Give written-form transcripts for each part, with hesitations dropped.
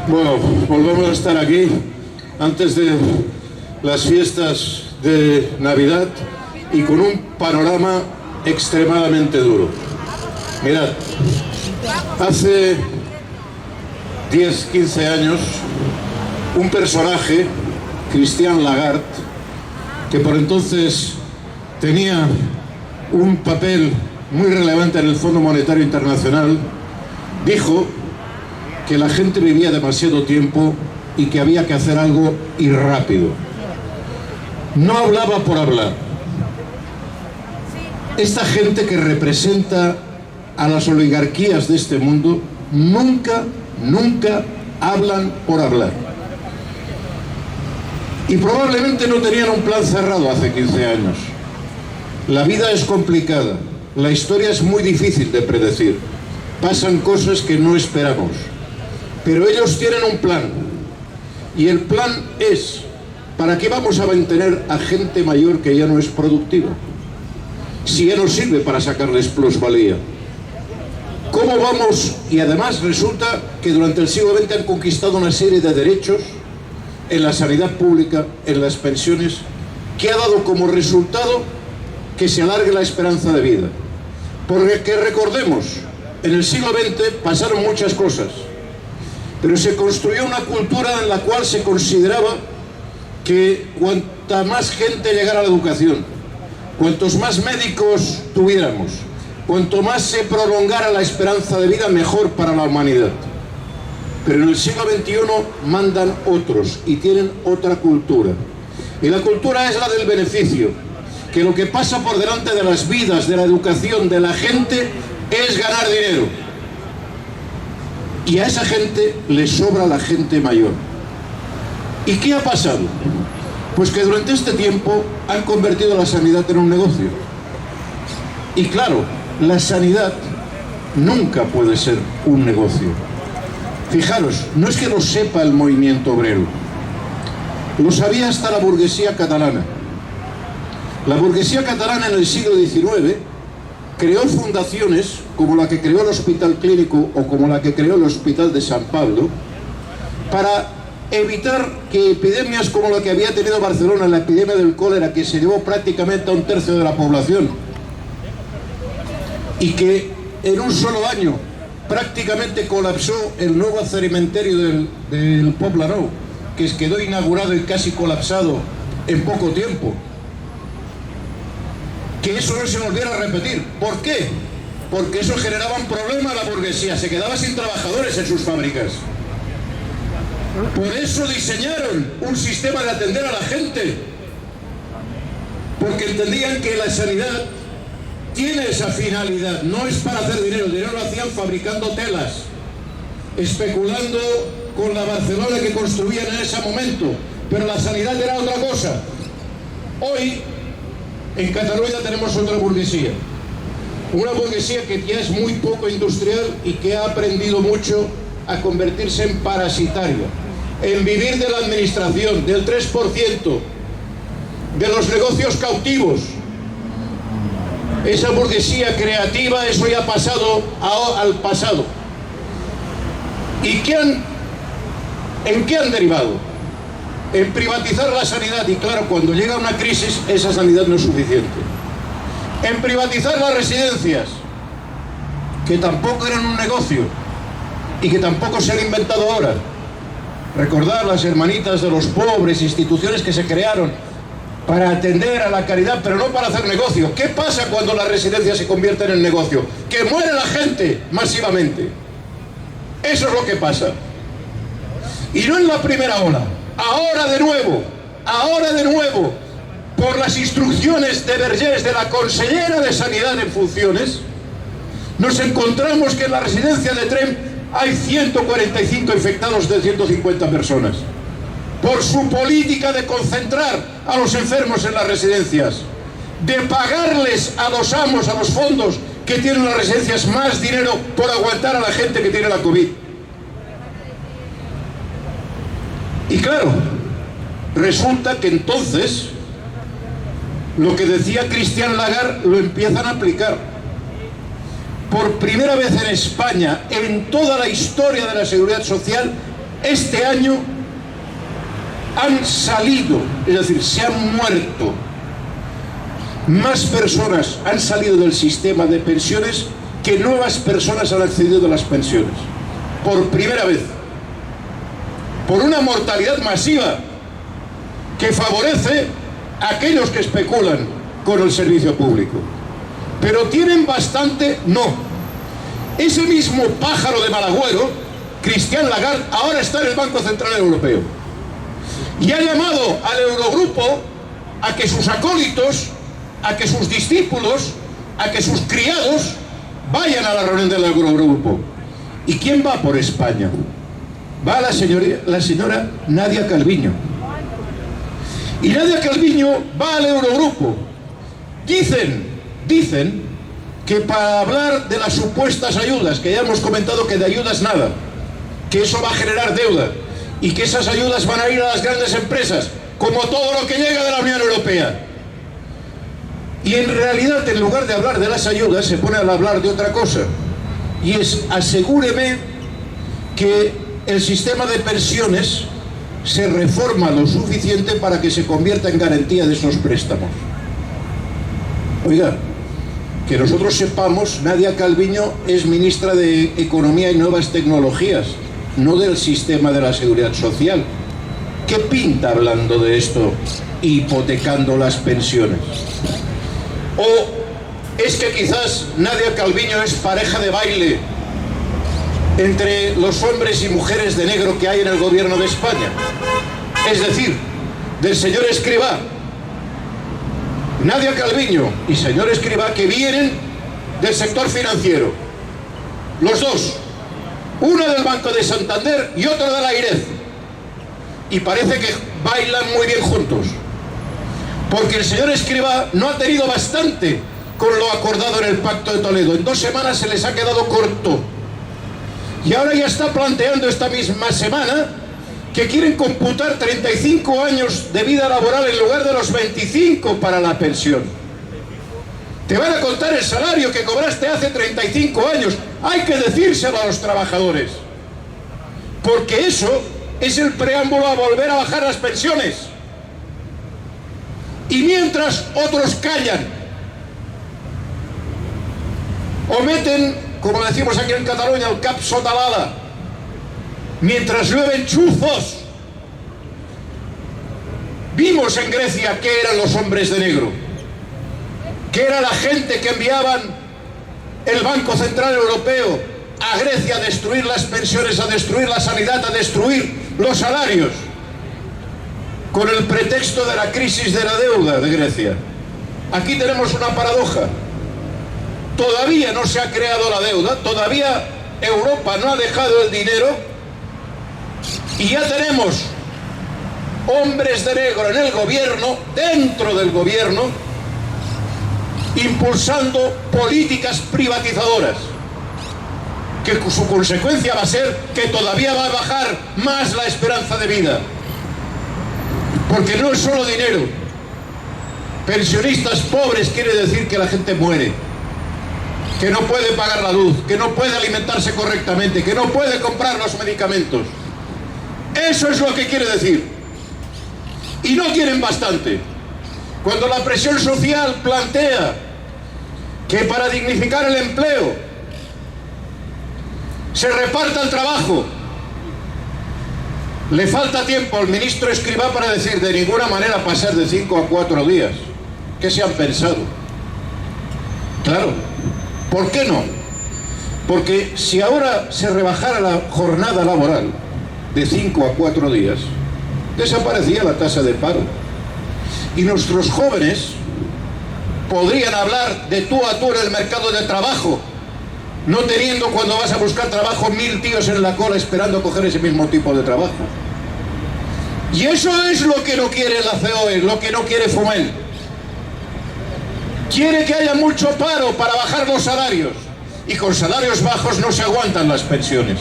Bueno, volvemos a estar aquí antes de las fiestas de Navidad y con un panorama extremadamente duro. Mirad, hace 10, 15 años, un personaje, Christine Lagarde, que por entonces tenía un papel muy relevante en el Fondo Monetario Internacional, dijo que la gente vivía demasiado tiempo y que había que hacer algo y rápido. No hablaba por hablar. Esta gente que representa a las oligarquías de este mundo nunca hablan por hablar. Y probablemente no tenían un plan cerrado hace 15 años. La vida es complicada, la historia es muy difícil de predecir. Pasan cosas que no esperamos. Pero ellos tienen un plan, y el plan es: ¿para qué vamos a mantener a gente mayor que ya no es productiva? Si ya no sirve para sacarles plusvalía. ¿Cómo vamos? Y además resulta que durante el siglo XX han conquistado una serie de derechos en la sanidad pública, en las pensiones, que ha dado como resultado que se alargue la esperanza de vida. Porque recordemos, en el siglo XX pasaron muchas cosas, pero se construyó una cultura en la cual se consideraba que cuanta más gente llegara a la educación, cuantos más médicos tuviéramos, cuanto más se prolongara la esperanza de vida, mejor para la humanidad. Pero en el siglo XXI mandan otros y tienen otra cultura. Y la cultura es la del beneficio, que lo que pasa por delante de las vidas, de la educación, de la gente, es ganar dinero. Y a esa gente le sobra la gente mayor. ¿Y qué ha pasado? Pues que durante este tiempo han convertido la sanidad en un negocio. Y claro, la sanidad nunca puede ser un negocio. Fijaros, no es que lo sepa el movimiento obrero, lo sabía hasta la burguesía catalana. La burguesía catalana en el siglo XIX creó fundaciones como la que creó el Hospital Clínico o como la que creó el Hospital de San Pablo para evitar que epidemias como la que había tenido Barcelona, la epidemia del cólera, que se llevó prácticamente a 1/3 de la población y que en un solo año prácticamente colapsó el nuevo cementerio del Poblenou, que quedó inaugurado y casi colapsado en poco tiempo. Que eso no se volviera a repetir. ¿Por qué? Porque eso generaba un problema a la burguesía, se quedaba sin trabajadores en sus fábricas. Por eso diseñaron un sistema de atender a la gente, porque entendían que la sanidad tiene esa finalidad, no es para hacer dinero. El dinero lo hacían fabricando telas, especulando con la Barcelona que construían en ese momento, pero la sanidad era otra cosa. Hoy en Cataluña tenemos otra burguesía, una burguesía que ya es muy poco industrial y que ha aprendido mucho a convertirse en parasitaria, en vivir de la administración, del 3%, de los negocios cautivos. Esa burguesía creativa, eso ya ha pasado al pasado. ¿Y en qué han derivado? En privatizar la sanidad, y claro, cuando llega una crisis, esa sanidad no es suficiente. En privatizar las residencias, que tampoco eran un negocio, y que tampoco se han inventado ahora. Recordar las hermanitas de los pobres, instituciones que se crearon para atender a la caridad, pero no para hacer negocio. ¿Qué pasa cuando las residencias se convierten en negocio? Que muere la gente masivamente. Eso es lo que pasa. Y no en la primera ola. Ahora de nuevo, por las instrucciones de Vergés, de la consellera de Sanidad en funciones, nos encontramos que en la residencia de Tremp hay 145 infectados de 150 personas. Por su política de concentrar a los enfermos en las residencias, de pagarles a los amos, a los fondos que tienen las residencias, más dinero por aguantar a la gente que tiene la COVID. Y claro, resulta que entonces lo que decía Christine Lagarde lo empiezan a aplicar. Por primera vez en España, en toda la historia de la seguridad social, Este año han salido, es decir, se han muerto más personas, han salido del sistema de pensiones que nuevas personas han accedido a las pensiones. Por primera vez. Por una mortalidad masiva que favorece a aquellos que especulan con el servicio público. Pero tienen bastante, no. Ese mismo pájaro de mal agüero, Christine Lagarde, ahora está en el Banco Central Europeo. Y ha llamado al Eurogrupo a que sus acólitos, a que sus discípulos, a que sus criados vayan a la reunión del Eurogrupo. ¿Y quién va por España? Va la señora Nadia Calviño. Y Nadia Calviño va al Eurogrupo. Dicen que para hablar de las supuestas ayudas, que ya hemos comentado que de ayudas nada, que eso va a generar deuda y que esas ayudas van a ir a las grandes empresas, como todo lo que llega de la Unión Europea. Y en realidad, en lugar de hablar de las ayudas, se pone a hablar de otra cosa. Y es, asegúreme que el sistema de pensiones se reforma lo suficiente para que se convierta en garantía de esos préstamos. Oiga, que nosotros sepamos, Nadia Calviño es ministra de Economía y Nuevas Tecnologías, no del sistema de la Seguridad Social. ¿Qué pinta hablando de esto, hipotecando las pensiones? ¿O es que quizás Nadia Calviño es pareja de baile entre los hombres y mujeres de negro que hay en el gobierno de España? Es decir, del señor Escrivá. Nadia Calviño y señor Escrivá, que vienen del sector financiero. Los dos. Uno del Banco de Santander y otro de la AIREF. Y parece que bailan muy bien juntos. Porque el señor Escrivá no ha tenido bastante con lo acordado en el Pacto de Toledo. En 2 semanas se les ha quedado corto. Y ahora ya está planteando esta misma semana que quieren computar 35 años de vida laboral en lugar de los 25 para la pensión. Te van a contar el salario que cobraste hace 35 años. Hay que decírselo a los trabajadores. Porque eso es el preámbulo a volver a bajar las pensiones. Y mientras otros callan o meten, como decimos aquí en Cataluña, el cap sota l'ala, mientras llueven chuzos. Vimos en Grecia qué eran los hombres de negro, que era la gente que enviaban el Banco Central Europeo a Grecia a destruir las pensiones, a destruir la sanidad, a destruir los salarios, con el pretexto de la crisis de la deuda de Grecia. Aquí tenemos una paradoja. Todavía no se ha creado la deuda, todavía Europa no ha dejado el dinero, y ya tenemos hombres de negro en el gobierno, dentro del gobierno, impulsando políticas privatizadoras, que su consecuencia va a ser que todavía va a bajar más la esperanza de vida. Porque no es solo dinero. Pensionistas pobres quiere decir que la gente muere, que no puede pagar la luz, que no puede alimentarse correctamente, que no puede comprar los medicamentos. Eso es lo que quiere decir. Y no tienen bastante. Cuando la presión social plantea que para dignificar el empleo se reparta el trabajo, le falta tiempo al ministro Escrivá para decir de ninguna manera pasar de 5 a 4 días. ¿Qué se han pensado? Claro, ¿por qué no? Porque si ahora se rebajara la jornada laboral de 5 a 4 días, desaparecía la tasa de paro. Y nuestros jóvenes podrían hablar de tú a tú en el mercado de trabajo, no teniendo cuando vas a buscar trabajo 1000 tíos en la cola esperando coger ese mismo tipo de trabajo. Y eso es lo que no quiere la COE, lo que no quiere Fomel. Quiere que haya mucho paro para bajar los salarios, y con salarios bajos no se aguantan las pensiones.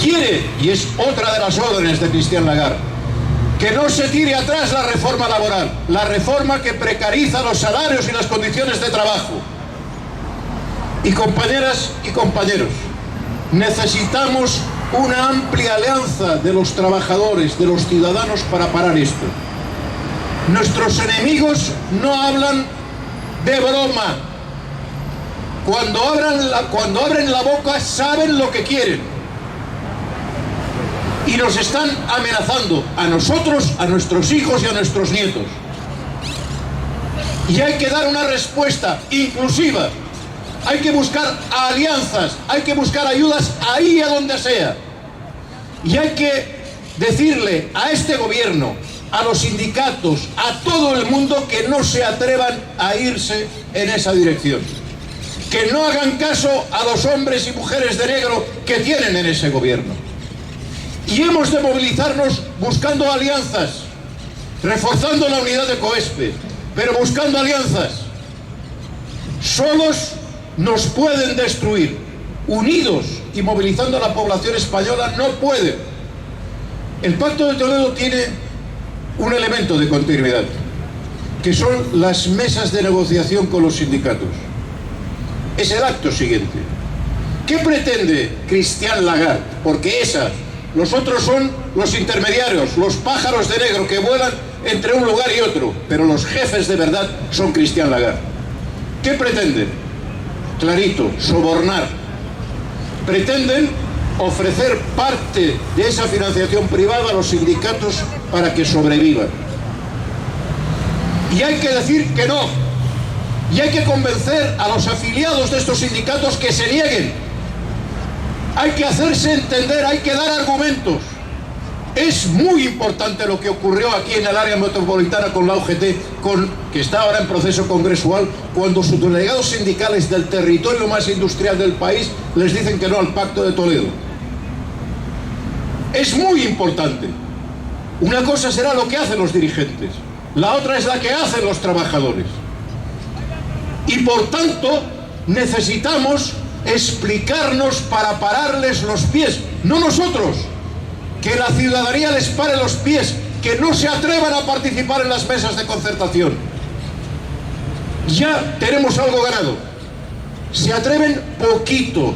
Quiere, y es otra de las órdenes de Christine Lagarde, que no se tire atrás la reforma laboral, la reforma que precariza los salarios y las condiciones de trabajo. Y compañeras y compañeros, necesitamos una amplia alianza de los trabajadores, de los ciudadanos para parar esto. Nuestros enemigos no hablan de broma. Cuando abren la boca saben lo que quieren. Y nos están amenazando a nosotros, a nuestros hijos y a nuestros nietos. Y hay que dar una respuesta inclusiva. Hay que buscar alianzas, hay que buscar ayudas ahí a donde sea. Y hay que decirle a este gobierno, a los sindicatos, a todo el mundo que no se atrevan a irse en esa dirección. Que no hagan caso a los hombres y mujeres de negro que tienen en ese gobierno. Y hemos de movilizarnos buscando alianzas, reforzando la unidad de COESPE, pero buscando alianzas. Solos nos pueden destruir. Unidos y movilizando a la población española no pueden. El Pacto de Toledo tiene un elemento de continuidad, que son las mesas de negociación con los sindicatos. Es el acto siguiente. ¿Qué pretende Christine Lagarde? Porque los otros son los intermediarios, los pájaros de negro que vuelan entre un lugar y otro, pero los jefes de verdad son Christine Lagarde. ¿Qué pretenden? Clarito, sobornar. Pretenden ofrecer parte de esa financiación privada a los sindicatos para que sobrevivan. Y hay que decir que no. Y hay que convencer a los afiliados de estos sindicatos que se nieguen. Hay que hacerse entender, hay que dar argumentos. Es muy importante lo que ocurrió aquí en el área metropolitana con la UGT, que está ahora en proceso congresual, cuando sus delegados sindicales del territorio más industrial del país les dicen que no al Pacto de Toledo. Es muy importante. Una cosa será lo que hacen los dirigentes, la otra es la que hacen los trabajadores. Y por tanto necesitamos explicarnos para pararles los pies, no nosotros, que la ciudadanía les pare los pies, que no se atrevan a participar en las mesas de concertación. Ya tenemos algo ganado. Se atreven poquito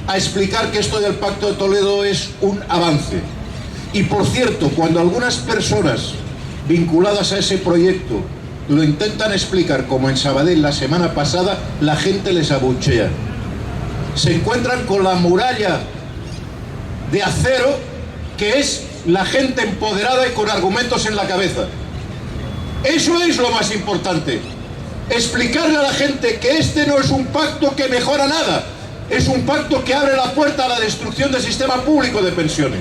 a explicar que esto del Pacto de Toledo es un avance. Y por cierto, cuando algunas personas vinculadas a ese proyecto lo intentan explicar, como en Sabadell la semana pasada, la gente les abuchea. Se encuentran con la muralla de acero, que es la gente empoderada y con argumentos en la cabeza. Eso es lo más importante. Explicarle a la gente que este no es un pacto que mejora nada, es un pacto que abre la puerta a la destrucción del sistema público de pensiones.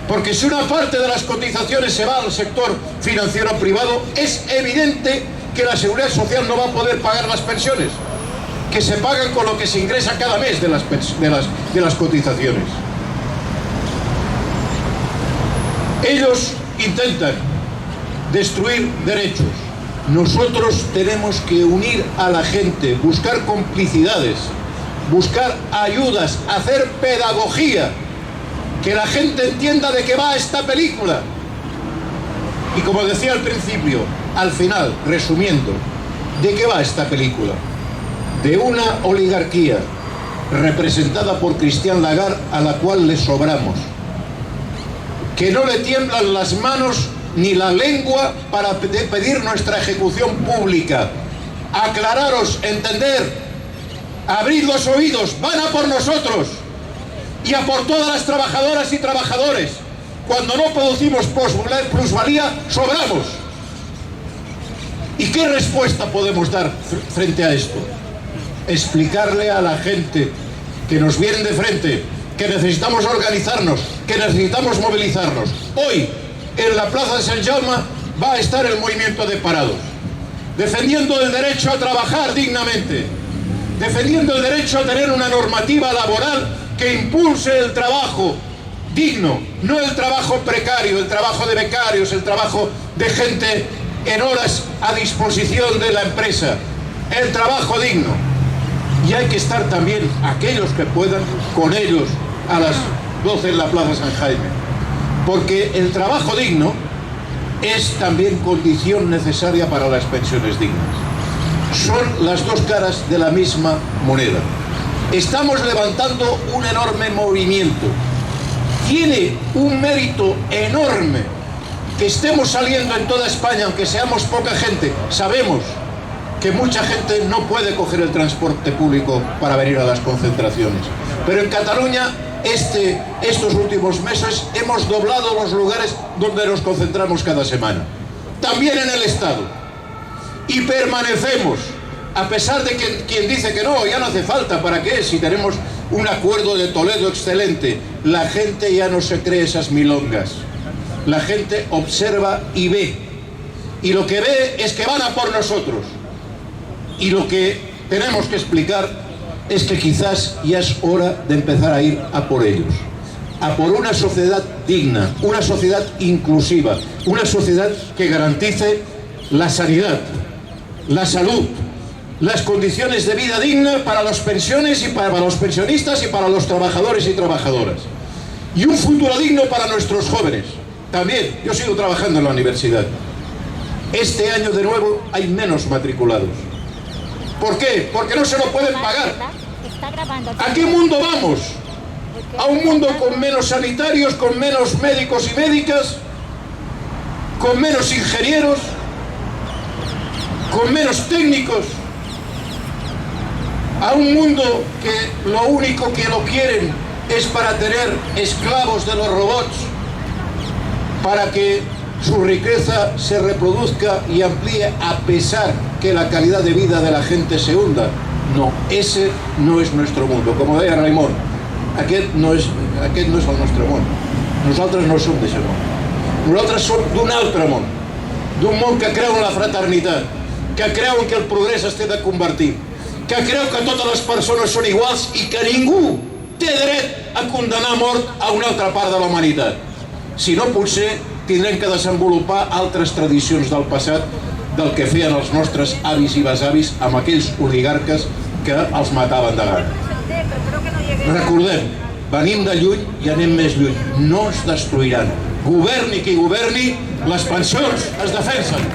Porque si una parte de las cotizaciones se va al sector financiero privado, es evidente que la Seguridad Social no va a poder pagar las pensiones, que se pagan con lo que se ingresa cada mes de las cotizaciones. Ellos intentan destruir derechos. Nosotros tenemos que unir a la gente, buscar complicidades, buscar ayudas, hacer pedagogía, que la gente entienda de qué va esta película. Y como decía al principio, al final, resumiendo, ¿de qué va esta película? De una oligarquía representada por Christine Lagarde, a la cual le sobramos, que no le tiemblan las manos ni la lengua para pedir nuestra ejecución pública. Aclararos, entender, abrid los oídos, van a por nosotros y a por todas las trabajadoras y trabajadores. Cuando no producimos plusvalía, sobramos. ¿Y qué respuesta podemos dar frente a esto? Explicarle a la gente que nos vienen de frente que necesitamos organizarnos, que necesitamos movilizarnos. Hoy, en la Plaza de Sant Jaume, va a estar el movimiento de parados, defendiendo el derecho a trabajar dignamente, defendiendo el derecho a tener una normativa laboral que impulse el trabajo digno, no el trabajo precario, el trabajo de becarios, el trabajo de gente en horas a disposición de la empresa, el trabajo digno. Y hay que estar también, aquellos que puedan, con ellos a las 12 en la Plaza San Jaime, porque el trabajo digno es también condición necesaria para las pensiones dignas. Son las dos caras de la misma moneda. Estamos levantando un enorme movimiento tiene un mérito enorme que estemos saliendo en toda España, aunque seamos poca gente. Sabemos que mucha gente no puede coger el transporte público para venir a las concentraciones. Pero en Cataluña, estos últimos meses, hemos doblado los lugares donde nos concentramos cada semana. También en el Estado. Y permanecemos, a pesar de que quien dice que no, ya no hace falta, ¿para qué? Si tenemos un acuerdo de Toledo excelente. La gente ya no se cree esas milongas. La gente observa y ve. Y lo que ve es que van a por nosotros. Y lo que tenemos que explicar es que quizás ya es hora de empezar a ir a por ellos. A por una sociedad digna, una sociedad inclusiva, una sociedad que garantice la sanidad, la salud, las condiciones de vida digna para las pensiones y para los pensionistas y para los trabajadores y trabajadoras. Y un futuro digno para nuestros jóvenes. También, yo sigo trabajando en la universidad. Este año de nuevo hay menos matriculados. ¿Por qué? Porque no se lo pueden pagar. ¿A qué mundo vamos? ¿A un mundo con menos sanitarios, con menos médicos y médicas, con menos ingenieros, con menos técnicos? ¿A un mundo que lo único que lo quieren es para tener esclavos de los robots, para que su riqueza se reproduzca y amplíe a pesar que la calidad de vida de la gente se hunda? No, ese no es nuestro mundo. Como deia Raimon, aquest no és el nostre món. Nosaltres no som d'això món. Nosaltres som d'un altre món. D'un món que creu en la fraternitat, que creu en que el progrés es té de convertir, que creu que totes les persones són iguals i que ningú té dret a condenar a mort a una altra part de la humanitat. Si no, potser tindrem que desenvolupar altres tradicions del passat, del que feien els nostres avis i besavis amb aquells oligarques que els mataven de gana. Recordem, venim de lluny i anem més lluny. No es destruiran. Governi qui governi, les pensions es defensen.